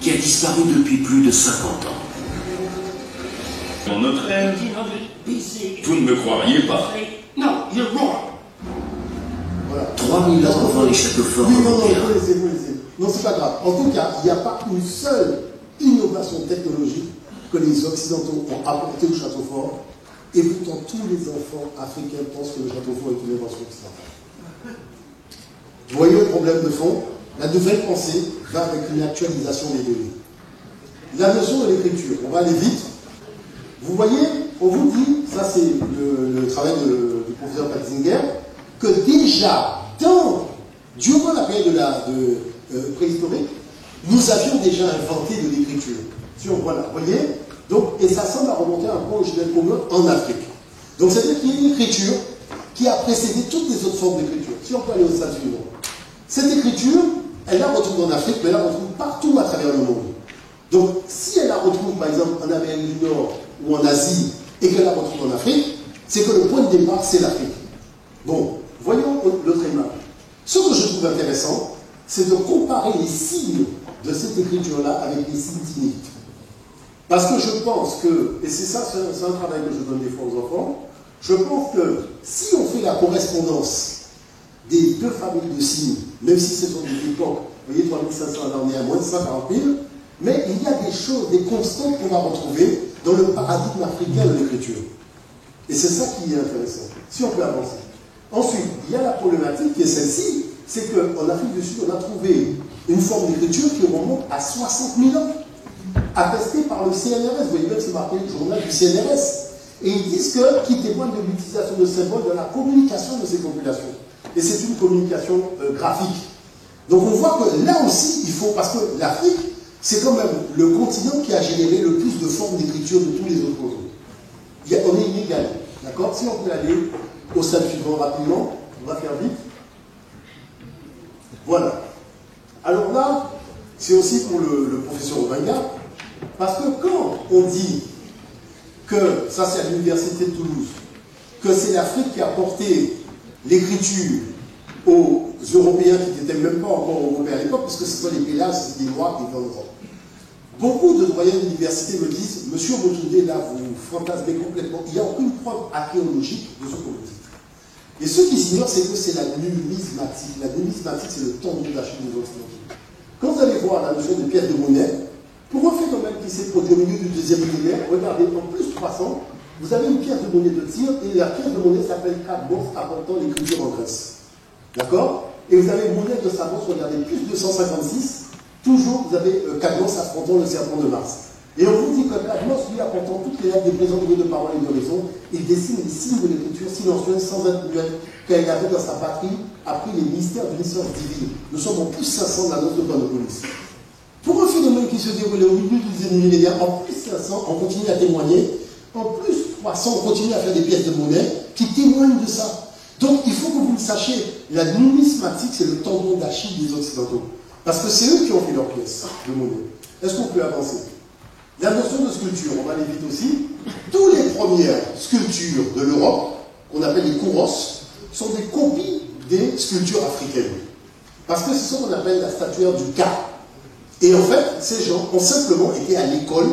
qui a disparu depuis plus de 50 ans. Dans notre ère, vous ne me croiriez pas. No, you're wrong. Voilà. 3000 ans avant les châteaux forts Oui, non, européens. vous laissez. Non, c'est pas grave. En tout cas, il n'y a pas une seule innovation technologique que les Occidentaux ont apportée au château fort. Et pourtant, tous les enfants africains pensent que le château fort est une invention occidentale. Vous voyez le problème de fond? La nouvelle pensée va avec une actualisation des données. La notion de l'écriture, on va aller vite. Vous voyez, on vous dit, ça c'est le travail du professeur Katzinger, que déjà, durant la période préhistorique, nous avions déjà inventé de l'écriture. Si on voit là, vous voyez? Donc, et ça semble remonter un point originel commun en Afrique. Donc, c'est-à-dire qu'il y a une écriture qui a précédé toutes les autres formes d'écriture. Si on peut aller au stade suivant. Cette écriture, elle la retrouve en Afrique, mais elle la retrouve partout à travers le monde. Donc, si elle la retrouve, par exemple, en Amérique du Nord ou en Asie, et qu'elle la retrouve en Afrique, c'est que le point de départ, c'est l'Afrique. Bon, voyons l'autre image. Ce que je trouve intéressant, c'est de comparer les signes de cette écriture-là avec les signes cyniques. Parce que je pense que, et c'est ça, c'est un travail que je donne des fois aux enfants, je pense que si on fait la correspondance des deux familles de signes, même si ce sont des époques, vous voyez, 3500, là on est à moins de 140 000, mais il y a des choses, des constantes qu'on va retrouver dans le paradigme africain de l'écriture. Et c'est ça qui est intéressant, si on peut avancer. Ensuite, il y a la problématique qui est celle-ci, c'est qu'en Afrique du Sud, on a trouvé une forme d'écriture qui remonte à 60 000 ans, attesté par le CNRS. Vous voyez bien que c'est marqué le journal du CNRS. Et ils disent qu'ils témoignent de l'utilisation de symboles dans la communication de ces populations. Et c'est une communication graphique. Donc on voit que là aussi, il faut, parce que l'Afrique, c'est quand même le continent qui a généré le plus de formes d'écriture de tous les autres continents. On est inégal. D'accord? Si on peut aller au stade suivant rapidement, on va faire vite. Voilà. Alors là, c'est aussi pour le professeur Obenga, parce que quand on dit que, ça c'est à l'université de Toulouse, que c'est l'Afrique qui a porté l'écriture aux Européens qui n'étaient même pas encore Européens à l'époque, puisque ce sont les Pélasses, c'est des Noirs qui viennent en Europe. Beaucoup de doyens d'université me disent, monsieur Motoundé, là vous fantasmez complètement, il n'y a aucune preuve archéologique de ce qu'on dit. Et ce qui s'ignorent, c'est que c'est la numismatique. La numismatique, c'est le tendon d'Achille des Occidentaux. Quand vous allez voir la notion de pièce de monnaie, pour un phénomène qui s'est produit au milieu du deuxième millénaire, regardez, en plus 300, vous avez une pièce de monnaie de tir, et la pièce de monnaie s'appelle Cadmos, apportant l'écriture en Grèce. D'accord? Et vous avez une monnaie de Samos, regardez, plus 256, toujours vous avez Cadmos affrontant le serpent de Mars. Et on vous dit que Cadmos, lui, apportant toutes les lettres des présents de parole et de raison, il dessine les signes de l'écriture silencieuse sans être muette, car il avait dans sa patrie appris les mystères d'une science divine. Nous sommes en plus 500 de la note de Panopolis. Pour un phénomène qui se déroulait au milieu du deuxième millénaire, en plus 500, on continue à témoigner. En plus 300, on continue à faire des pièces de monnaie qui témoignent de ça. Donc il faut que vous le sachiez, la numismatique, c'est le tendon d'Achille des Occidentaux. Parce que c'est eux qui ont fait leurs pièces de monnaie. Est-ce qu'on peut avancer? La notion de sculpture, on va aller vite aussi. Toutes les premières sculptures de l'Europe, qu'on appelle les kouros, sont des copies des sculptures africaines. Parce que c'est ce qu'on appelle la statuaire du Ka. Et en fait, ces gens ont simplement été à l'école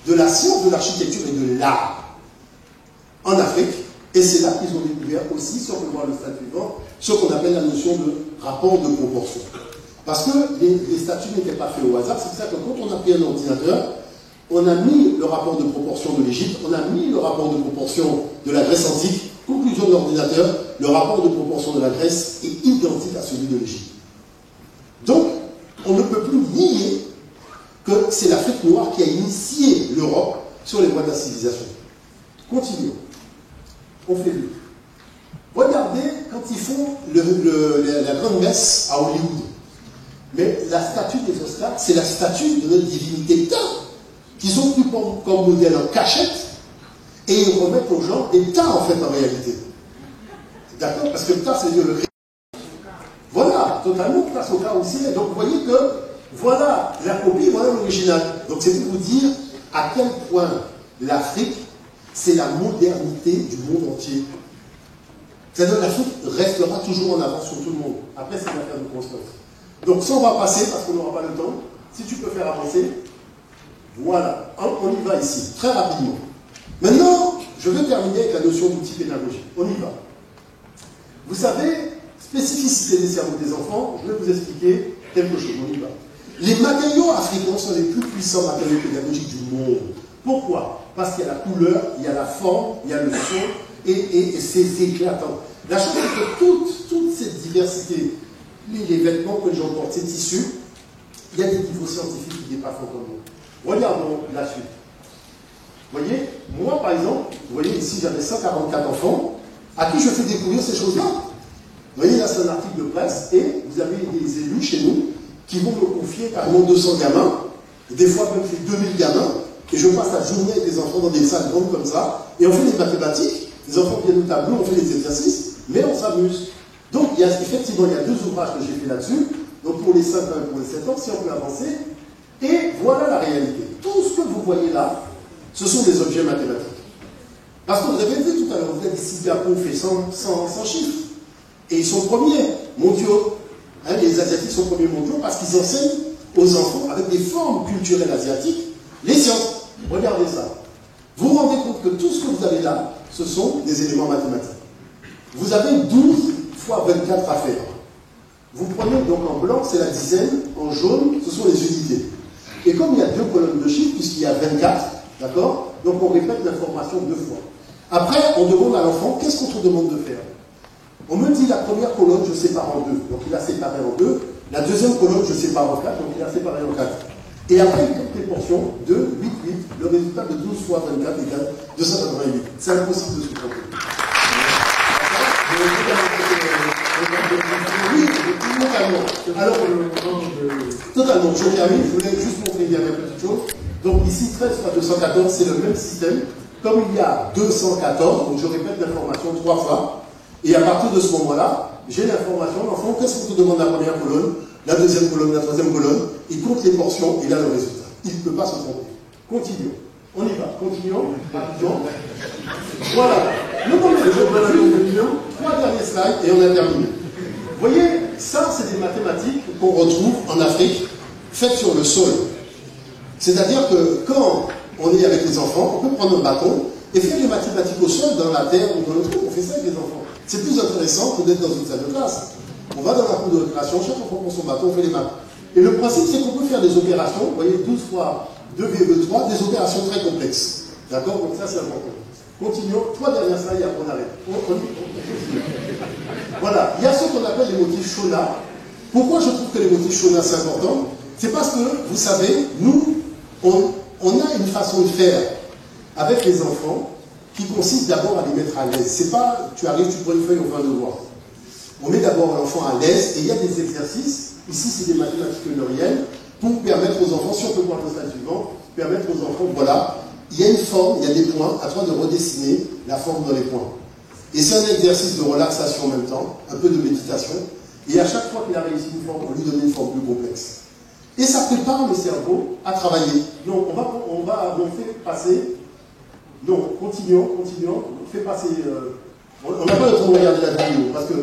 de la science de l'architecture et de l'art en Afrique. Et c'est là qu'ils ont découvert aussi, si on peut voir le stade suivant, ce qu'on appelle la notion de rapport de proportion. Parce que les statues n'étaient pas faites au hasard. C'est pour ça que quand on a pris un ordinateur, on a mis le rapport de proportion de l'Égypte, on a mis le rapport de proportion de la Grèce antique. Conclusion de l'ordinateur, le rapport de proportion de la Grèce est identique à celui de l'Égypte. Donc, on ne peut plus nier que c'est l'Afrique noire qui a initié l'Europe sur les voies de la civilisation. Continuons. On fait vite. Regardez quand ils font la grande messe à Hollywood. Mais la statue des Oscars, c'est la statue de notre divinité qu'ils ont pris comme modèle en cachette. Et ils remettent au genre des tas, en fait, en réalité. D'accord? Parce que le tas, c'est Dieu le Christ. Voilà, totalement, place au cas aussi. Donc, vous voyez que, voilà la copie, voilà l'original. Donc, c'est pour vous dire à quel point l'Afrique, c'est la modernité du monde entier. C'est-à-dire que l'Afrique restera toujours en avance sur tout le monde. Après, c'est une affaire de constance. Donc, ça, on va passer, parce qu'on n'aura pas le temps. Si tu peux faire avancer. Voilà, on y va ici, très rapidement. Maintenant, je vais terminer avec la notion d'outil pédagogique. On y va. Vous savez, spécificité des cerveaux des enfants, je vais vous expliquer quelque chose. On y va. Les matériaux africains sont les plus puissants matériaux pédagogiques du monde. Pourquoi? Parce qu'il y a la couleur, il y a la forme, il y a le son, et c'est éclatant. La chose est que toute cette diversité, les vêtements que les gens portent, ces tissus, il y a des niveaux scientifiques qui dépassent encore nous. Regardons la suite. Vous voyez, moi par exemple, vous voyez ici j'avais 144 enfants à qui je fais découvrir ces choses-là. Vous voyez là c'est un article de presse et vous avez des élus chez nous qui vont me confier carrément 200 gamins, des fois même fait 2000 gamins, et je passe la journée avec des enfants dans des salles grandes comme ça, et on fait des mathématiques, les enfants viennent au tableau, on fait des exercices, mais on s'amuse. Donc effectivement il y a 2 ouvrages que j'ai fait là-dessus, donc pour les 5 ans et pour les 7 ans, si on peut avancer. Et voilà la réalité. Tout ce que vous voyez là, ce sont des objets mathématiques. Parce que vous avez vu tout à l'heure, vous êtes ici, Japon fait 100 chiffres. Et ils sont premiers mondiaux. Hein, les Asiatiques sont premiers mondiaux parce qu'ils enseignent aux enfants, avec des formes culturelles asiatiques, les sciences. Regardez ça. Vous vous rendez compte que tout ce que vous avez là, ce sont des éléments mathématiques. Vous avez 12 fois 24 à faire. Vous prenez donc en blanc, c'est la dizaine, en jaune, ce sont les unités. Et comme il y a 2 colonnes de chiffres, puisqu'il y a 24, d'accord? Donc on répète l'information 2 fois. Après, on demande à l'enfant, qu'est-ce qu'on te demande de faire? On me dit la première colonne, je sépare en 2. Donc il a séparé en 2. La deuxième colonne, je sépare en 4. Donc il a séparé en 4. Et après, il compte les portions de 8, 8. Le résultat de 12 fois 24 égale 288. C'est impossible de se tromper. Oui, totalement. Alors, totalement. Je termine. Je voulais juste montrer une dernière petite chose. Donc ici, 13 fois 214, c'est le même système. Comme il y a 214, donc je répète l'information 3 fois. Et à partir de ce moment-là, j'ai l'information, l'enfant, qu'est-ce qu'on te demande la première colonne, la deuxième colonne, la troisième colonne, il compte les portions, il a le résultat. Il ne peut pas se tromper. Continuons. On y va. Continuons. Rapidement. Voilà. Le moment de 3 derniers slides et on a terminé. Vous voyez, ça, c'est des mathématiques qu'on retrouve en Afrique, faites sur le sol. C'est-à-dire que quand on est avec les enfants, on peut prendre un bâton et faire des mathématiques au sol, dans la terre ou dans le trou. On fait ça avec les enfants. C'est plus intéressant que d'être dans une salle de classe. On va dans la cour de récréation, chaque enfant prend son bâton, on fait les maths. Et le principe, c'est qu'on peut faire des opérations, vous voyez, 12 fois 2,3, des opérations très complexes. D'accord? Donc ça, c'est important. Continuons. 3 dernières slides et après on arrête. On continue. Voilà. Il y a ce qu'on appelle les motifs Shona. Pourquoi je trouve que les motifs Shona, c'est important? C'est parce que, vous savez, nous, on a une façon de faire avec les enfants qui consiste d'abord à les mettre à l'aise. C'est pas, tu arrives, tu prends une feuille, on fait un devoir. On met d'abord l'enfant à l'aise et il y a des exercices, ici c'est des mathématiques eulériennes, pour permettre aux enfants, si on peut voir le slide suivant, permettre aux enfants, voilà, il y a une forme, il y a des points, à toi de redessiner la forme dans les points. Et c'est un exercice de relaxation en même temps, un peu de méditation, et à chaque fois qu'il a réussi une forme, on lui donne une forme plus complexe. Et ça prépare le cerveau à travailler. Donc on fait passer. Non, continuons. On fait passer. On n'a pas le temps de regarder la vidéo parce que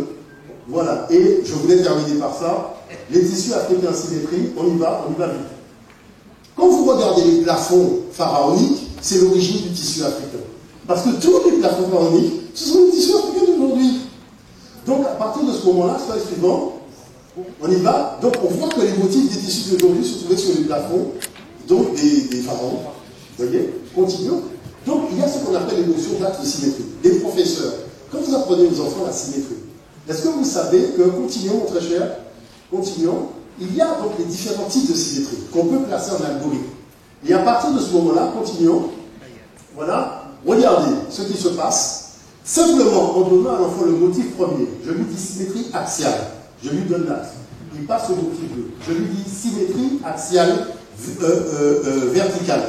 voilà. Et je voulais terminer par ça. Les tissus africains symétrie, on y va vite. Quand vous regardez les plafonds pharaoniques, c'est l'origine du tissu africain. Parce que tous les plafonds pharaoniques, ce sont les tissus africains d'aujourd'hui. Donc à partir de ce moment-là, slide suivant. On y va. Donc on voit que les motifs des tissus d'aujourd'hui se trouvaient sur les plafonds, donc des pharaons. Vous voyez? Continuons. Donc il y a ce qu'on appelle les notions d'actes de symétrie. Les professeurs, quand vous apprenez aux enfants la symétrie, est-ce que vous savez que, continuons mon très cher, continuons, il y a donc les différents types de symétrie qu'on peut placer en algorithme. Et à partir de ce moment-là, continuons. Voilà. Regardez ce qui se passe. Simplement en donnant à l'enfant le motif premier. Je lui dis symétrie axiale. Je lui donne l'axe. Il passe au motif 2. Je lui dis symétrie axiale verticale,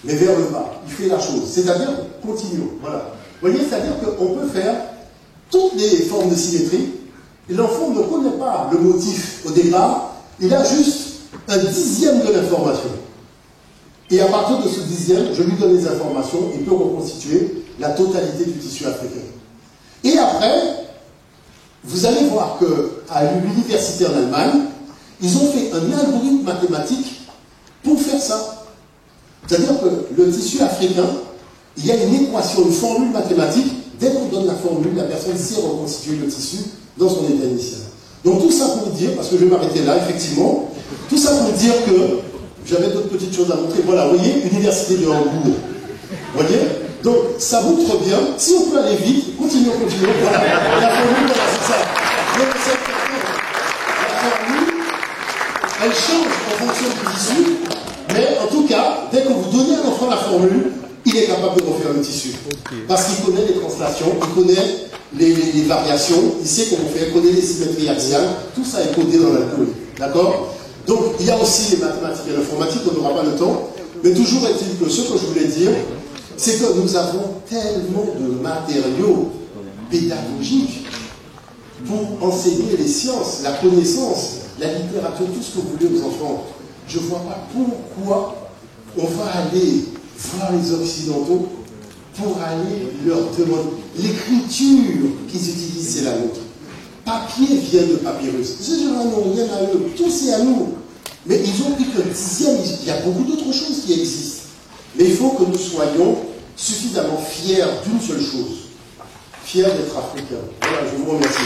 mais vers le bas. Il fait la chose. C'est-à-dire, continuum. Voilà. Vous voyez, c'est-à-dire qu'on peut faire toutes les formes de symétrie. Et l'enfant ne connaît pas le motif au départ, il a juste un dixième de l'information. Et à partir de ce dixième, je lui donne les informations, il peut reconstituer la totalité du tissu africain. Et après, vous allez voir qu'à l'université en Allemagne, ils ont fait un algorithme mathématique pour faire ça. C'est-à-dire que le tissu africain, il y a une équation, une formule mathématique. Dès qu'on donne la formule, la personne sait reconstituer le tissu dans son état initial. Donc tout ça pour dire, parce que je vais m'arrêter là, effectivement, tout ça pour dire que j'avais d'autres petites choses à montrer. Voilà, vous voyez, Université de Hambourg. Vous voyez? Donc ça montre bien, si on peut aller vite, continuons. Voilà, la formule, voilà, c'est ça. Donc, la formule, elle change en fonction du tissu, mais en tout cas, dès que vous donnez à l'enfant la formule, il est capable de refaire le tissu. Parce qu'il connaît les translations, il connaît les variations, il sait comment faire, il connaît les symétries axiales, tout ça est codé dans l'algorithme. D'accord? Donc, il y a aussi les mathématiques et l'informatique, on n'aura pas le temps, mais toujours est-il que ce que je voulais dire, c'est que nous avons tellement de matériaux pédagogiques pour enseigner les sciences, la connaissance, la littérature, tout ce que vous voulez aux enfants. Je ne vois pas pourquoi on va aller voir les Occidentaux pour aller leur demander. L'écriture qu'ils utilisent, c'est la nôtre. Papier vient de papyrus. Ces gens-là n'ont rien à eux. Tout c'est à nous. Mais ils ont pris qu'un dixième. Il y a beaucoup d'autres choses qui existent. Mais il faut que nous soyons suffisamment fiers d'une seule chose. Fiers d'être africains. Voilà, je vous remercie.